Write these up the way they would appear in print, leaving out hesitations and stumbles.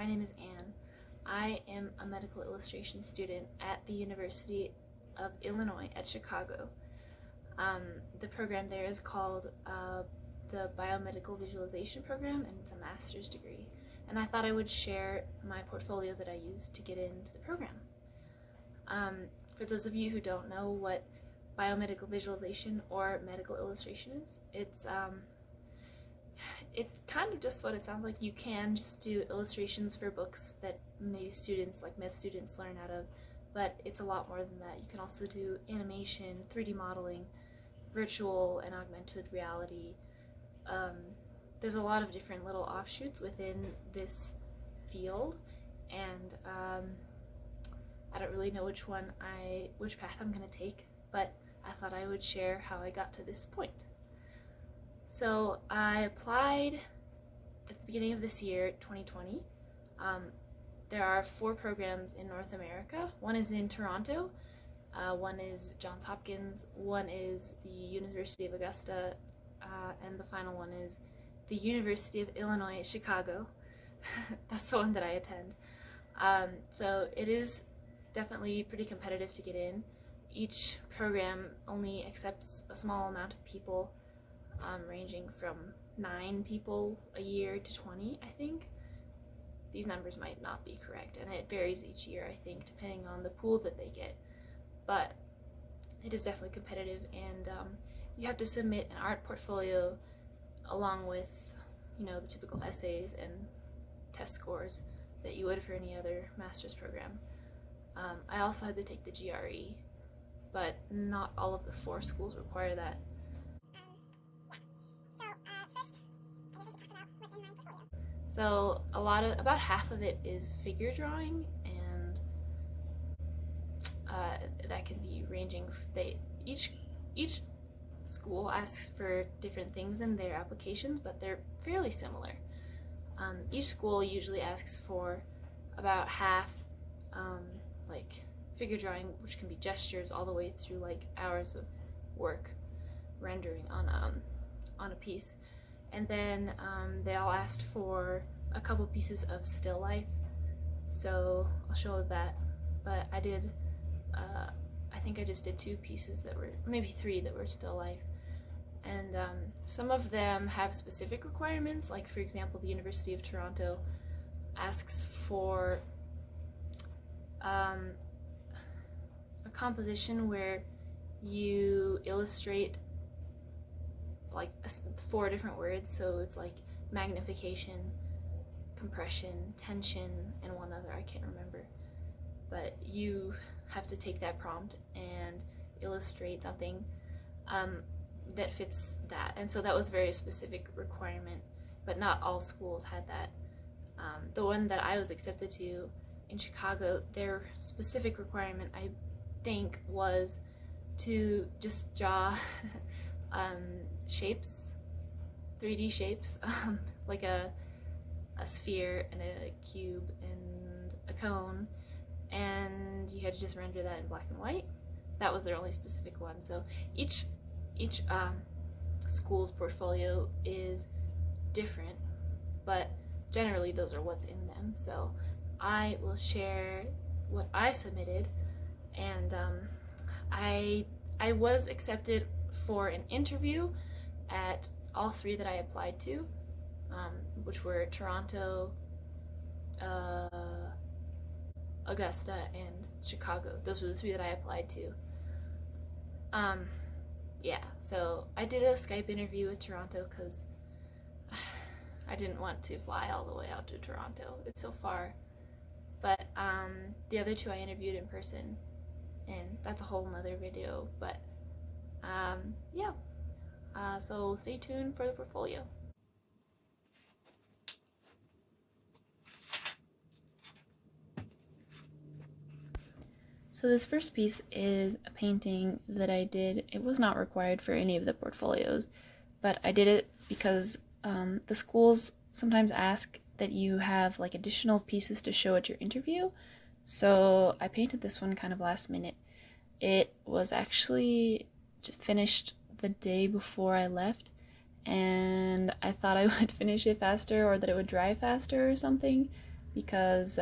name is Anne. I am a medical illustration student at the University of Illinois at Chicago. The program there is called the Biomedical Visualization Program, and it's a master's degree. And I thought I would share my portfolio that I used to get into the program. For those of you who don't know what biomedical visualization or medical illustration is, it's kind of just what it sounds like. You can just do illustrations for books that maybe students, like med students, learn out of, but it's a lot more than that. You can also do animation, 3D modeling, virtual and augmented reality. There's a lot of different little offshoots within this field, and I don't really know which path I'm going to take, but I thought I would share how I got to this point. So I applied at the beginning of this year, 2020. There are 4 programs in North America. One is in Toronto, one is Johns Hopkins, one is the University of Augusta, and the final one is the University of Illinois at Chicago. That's the one that I attend. So it is definitely pretty competitive to get in. Each program only accepts a small amount of people, ranging from 9 people a year to 20, I think. These numbers might not be correct, and it varies each year, I think, depending on the pool that they get. But it is definitely competitive, and you have to submit an art portfolio along with, the typical essays and test scores that you would for any other master's program. I also had to take the GRE, but not all of the 4 schools require that. So about half of it is figure drawing, and that can be ranging. Each school asks for different things in their applications, but they're fairly similar. Each school usually asks for about half, like figure drawing, which can be gestures, all the way through like hours of work rendering on a piece. And then they all asked for a couple pieces of still life, so I'll show that. But I did, I think I just did 2 pieces that were, maybe 3 that were still life. And some of them have specific requirements, like for example, the University of Toronto asks for a composition where you illustrate like 4 different words, so it's like magnification, compression, tension, and one other I can't remember. But you have to take that prompt and illustrate something that fits that, and so that was a very specific requirement, but not all schools had that. The one that I was accepted to in Chicago, their specific requirement, I think, was to just draw shapes, 3D shapes, like a sphere and a cube and a cone, and you had to just render that in black and white. That was their only specific one. So each school's portfolio is different, but generally those are what's in them. So I will share what I submitted, and I was accepted for an interview at all 3 that I applied to, which were Toronto, Augusta, and Chicago. Those were the 3 that I applied to. Yeah, so I did a Skype interview with Toronto because I didn't want to fly all the way out to Toronto. It's so far. But the other 2 I interviewed in person, and that's a whole nother video. But yeah, so stay tuned for the portfolio. So this first piece is a painting that I did. It was not required for any of the portfolios, but I did it because the schools sometimes ask that you have like additional pieces to show at your interview. So I painted this one kind of last minute. It was actually just finished the day before I left, and I thought I would finish it faster, or that it would dry faster or something, because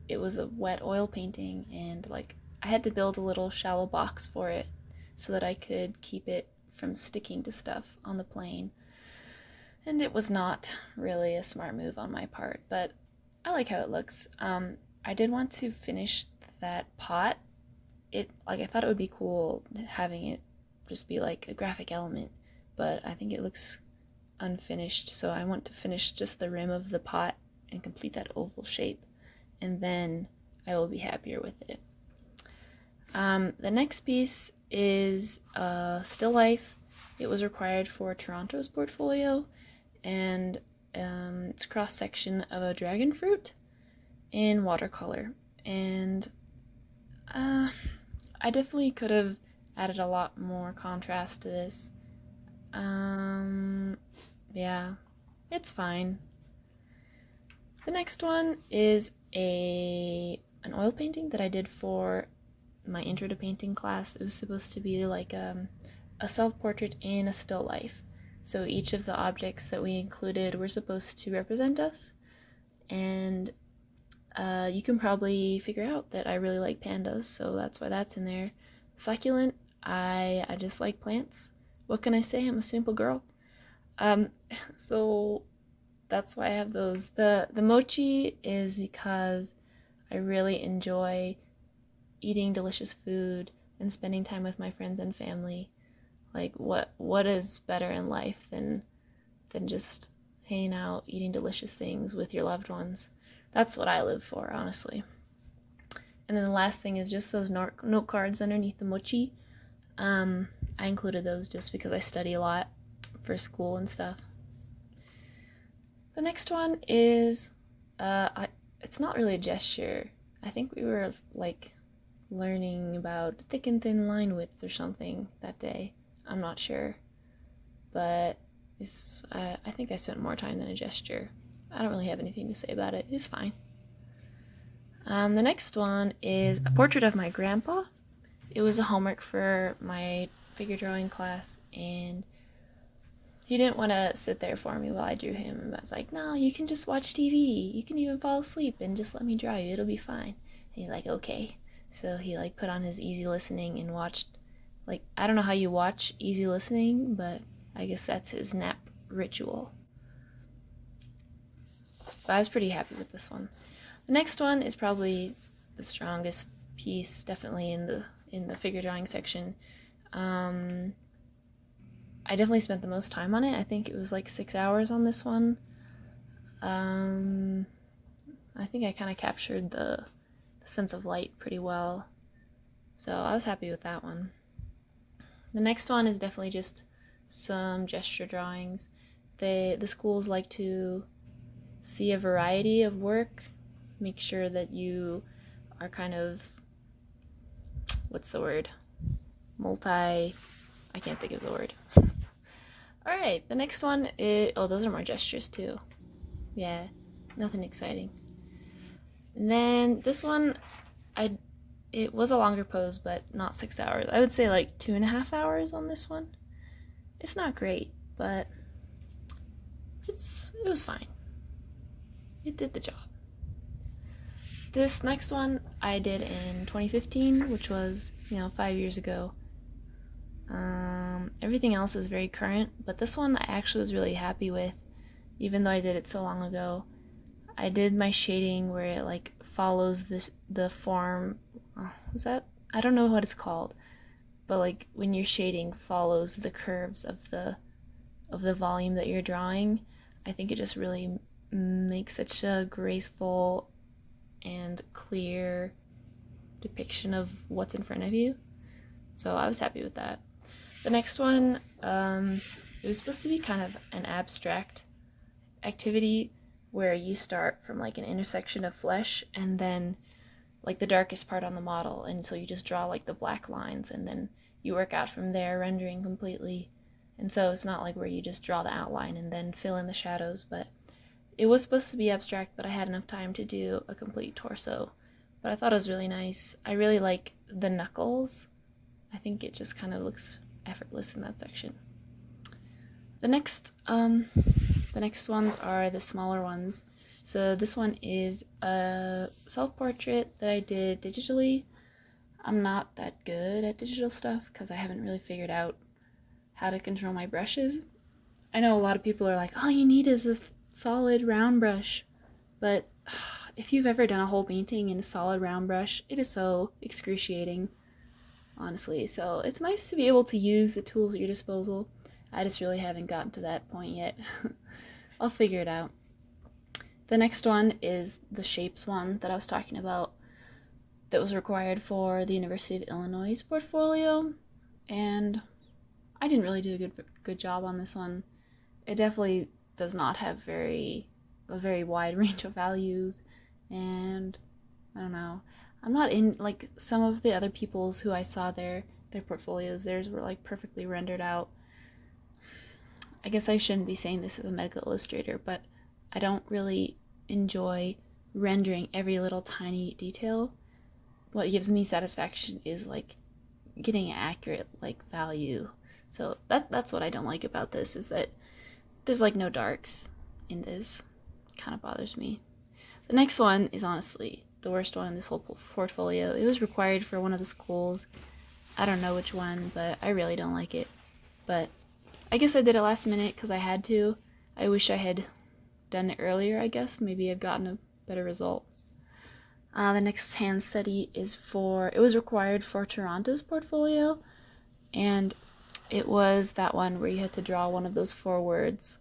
it was a wet oil painting, and like I had to build a little shallow box for it so that I could keep it from sticking to stuff on the plane. And it was not really a smart move on my part, but I like how it looks. I did want to finish that pot. I thought it would be cool having it just be like a graphic element, but I think it looks unfinished, so I want to finish just the rim of the pot and complete that oval shape, and then I will be happier with it. The next piece is still life. It was required for Toronto's portfolio, and it's a cross section of a dragon fruit in watercolor, and I definitely could have added a lot more contrast to this. Yeah, it's fine. The next one is an oil painting that I did for my intro to painting class. It was supposed to be like a self-portrait in a still life. So each of the objects that we included were supposed to represent us, and you can probably figure out that I really like pandas, so that's why that's in there. Succulent, I just like plants. What can I say? I'm a simple girl. So that's why I have those. The mochi is because I really enjoy eating delicious food and spending time with my friends and family. Like, what is better in life than just hanging out, eating delicious things with your loved ones? That's what I live for, honestly. And then the last thing is just those note cards underneath the mochi. I included those just because I study a lot for school and stuff. The next one is, it's not really a gesture. I think we were like learning about thick and thin line widths or something that day. I'm not sure, but I think I spent more time than a gesture. I don't really have anything to say about it. It's fine. The next one is a portrait of my grandpa. It was a homework for my figure drawing class, and he didn't want to sit there for me while I drew him. I was like, no, you can just watch TV. You can even fall asleep and just let me draw you. It'll be fine. And he's like, okay. So he like put on his easy listening and watched, like, I don't know how you watch easy listening, but I guess that's his nap ritual. But I was pretty happy with this one. The next one is probably the strongest piece, definitely in the figure drawing section. I definitely spent the most time on it. I think it was like 6 hours on this one. I think I kind of captured the sense of light pretty well, so I was happy with that one. The next one is definitely just some gesture drawings. The schools like to see a variety of work, make sure that you are kind of, what's the word? I can't think of the word. Alright, the next one is, those are more gestures too. Yeah, nothing exciting. And then this one, it was a longer pose, but not 6 hours. I would say like 2.5 hours on this one. It's not great, but it was fine. It did the job. This next one I did in 2015, which was, 5 years ago. Everything else is very current, but this one I actually was really happy with, even though I did it so long ago. I did my shading where it like follows the form. I don't know what it's called, but like when you're shading, follows the curves of the volume that you're drawing. I think it just really makes such a graceful and clear depiction of what's in front of you. So I was happy with that. The next one, it was supposed to be kind of an abstract activity where you start from like an intersection of flesh and then like the darkest part on the model, and so you just draw like the black lines and then you work out from there, rendering completely. And so it's not like where you just draw the outline and then fill in the shadows, but it was supposed to be abstract, but I had enough time to do a complete torso. But I thought it was really nice. I really like the knuckles. I think it just kind of looks effortless in that section. The next ones are the smaller ones. So this one is a self-portrait that I did digitally. I'm not that good at digital stuff because I haven't really figured out how to control my brushes. I know a lot of people are like, all you need is a solid round brush, but if you've ever done a whole painting in a solid round brush, it is so excruciating, honestly. So it's nice to be able to use the tools at your disposal. I just really haven't gotten to that point yet. I'll figure it out. The next one is the shapes one that I was talking about that was required for the University of Illinois portfolio, and I didn't really do a good job on this one. It definitely does not have a very wide range of values, and I don't know. I'm not in, like, some of the other people's who I saw their portfolios, theirs were like perfectly rendered out. I guess I shouldn't be saying this as a medical illustrator, but I don't really enjoy rendering every little tiny detail. What gives me satisfaction is like getting an accurate like value. So that's what I don't like about this, is that there's like no darks in this. It kind of bothers me. The next one is honestly the worst one in this whole portfolio. It was required for one of the schools. I don't know which one, but I really don't like it. But I guess I did it last minute because I had to. I wish I had done it earlier, I guess. Maybe I've gotten a better result. The next hand study is it was required for Toronto's portfolio, and it was that one where you had to draw one of those 4 words,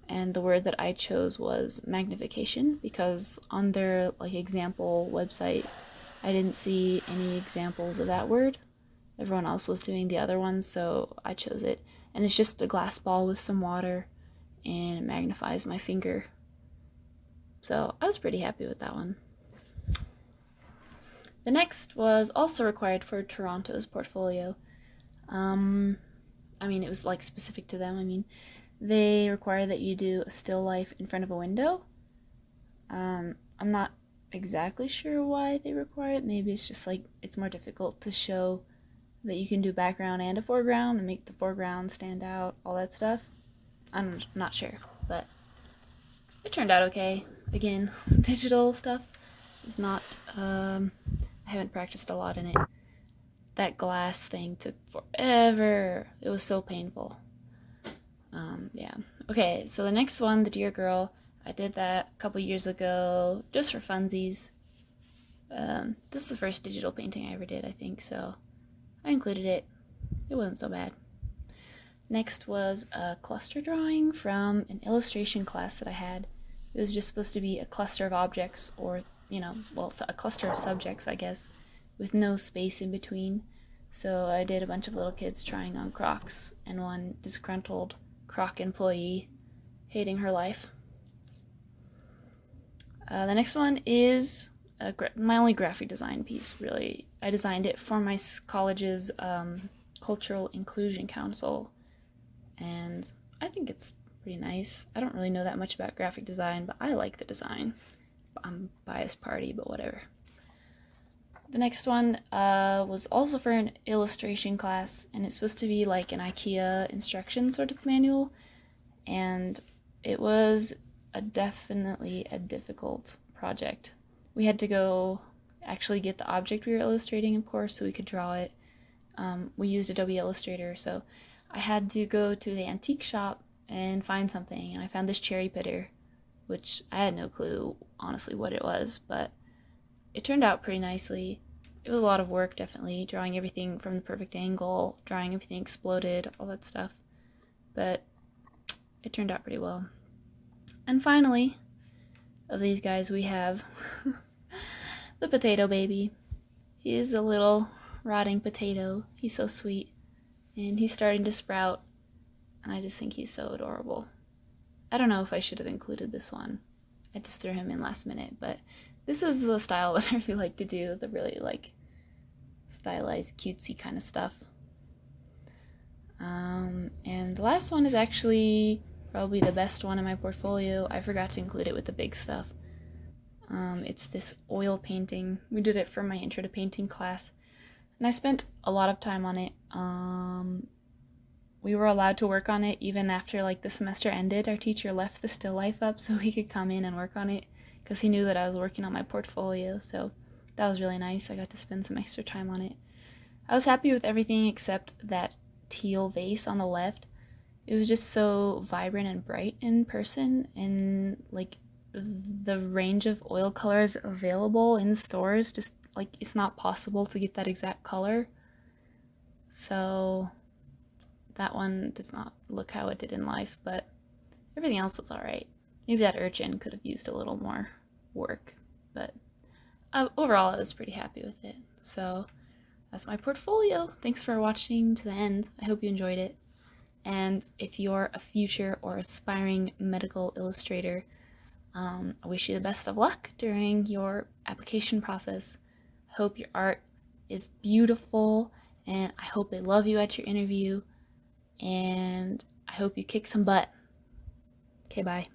and the word that I chose was magnification, because on their like example website, I didn't see any examples of that word. Everyone else was doing the other ones, so I chose it, and it's just a glass ball with some water, and it magnifies my finger. So I was pretty happy with that one. The next was also required for Toronto's portfolio. I mean, it was like specific to them. I mean, they require that you do a still life in front of a window. I'm not exactly sure why they require it. Maybe it's just like it's more difficult to show that you can do background and a foreground and make the foreground stand out, all that stuff. I'm not sure, but it turned out okay. Again, digital stuff is not, I haven't practiced a lot in it. That glass thing took forever. It was so painful. Yeah. Okay, so the next one, the Dear Girl, I did that a couple years ago, just for funsies. This is the first digital painting I ever did, I think, so I included it. It wasn't so bad. Next was a cluster drawing from an illustration class that I had. It was just supposed to be a cluster of objects, or, a cluster of subjects, I guess, with no space in between. So I did a bunch of little kids trying on Crocs, and one disgruntled Croc employee hating her life. The next one is my only graphic design piece, really. I designed it for my college's Cultural Inclusion Council, and I think it's pretty nice. I don't really know that much about graphic design, but I like the design. I'm biased party, but whatever. The next one was also for an illustration class, and it's supposed to be like an IKEA instruction sort of manual, and it was definitely a difficult project. We had to go actually get the object we were illustrating, of course, so we could draw it. We used Adobe Illustrator, so I had to go to the antique shop and find something, and I found this cherry pitter, which I had no clue, honestly, what it was, but it turned out pretty nicely. It was a lot of work, definitely, drawing everything from the perfect angle, drawing everything exploded, all that stuff, but it turned out pretty well. And finally, of these guys, we have the potato baby. He is a little rotting potato. He's so sweet, and he's starting to sprout, and I just think he's so adorable. I don't know if I should have included this one. I just threw him in last minute, but this is the style that I really like to do, the really like stylized, cutesy kind of stuff. And the last one is actually probably the best one in my portfolio. I forgot to include it with the big stuff. It's this oil painting. We did it for my intro to painting class, and I spent a lot of time on it. We were allowed to work on it even after like the semester ended. Our teacher left the still life up so we could come in and work on it. because he knew that I was working on my portfolio, so that was really nice. I got to spend some extra time on it. I was happy with everything except that teal vase on the left. It was just so vibrant and bright in person, and like the range of oil colors available in the stores, just like it's not possible to get that exact color. So that one does not look how it did in life, but everything else was alright. Maybe that urchin could have used a little more work, but overall I was pretty happy with it. So that's my portfolio. Thanks for watching to the end. I hope you enjoyed it. And if you're a future or aspiring medical illustrator, I wish you the best of luck during your application process. I hope your art is beautiful, and I hope they love you at your interview, and I hope you kick some butt. Okay, bye.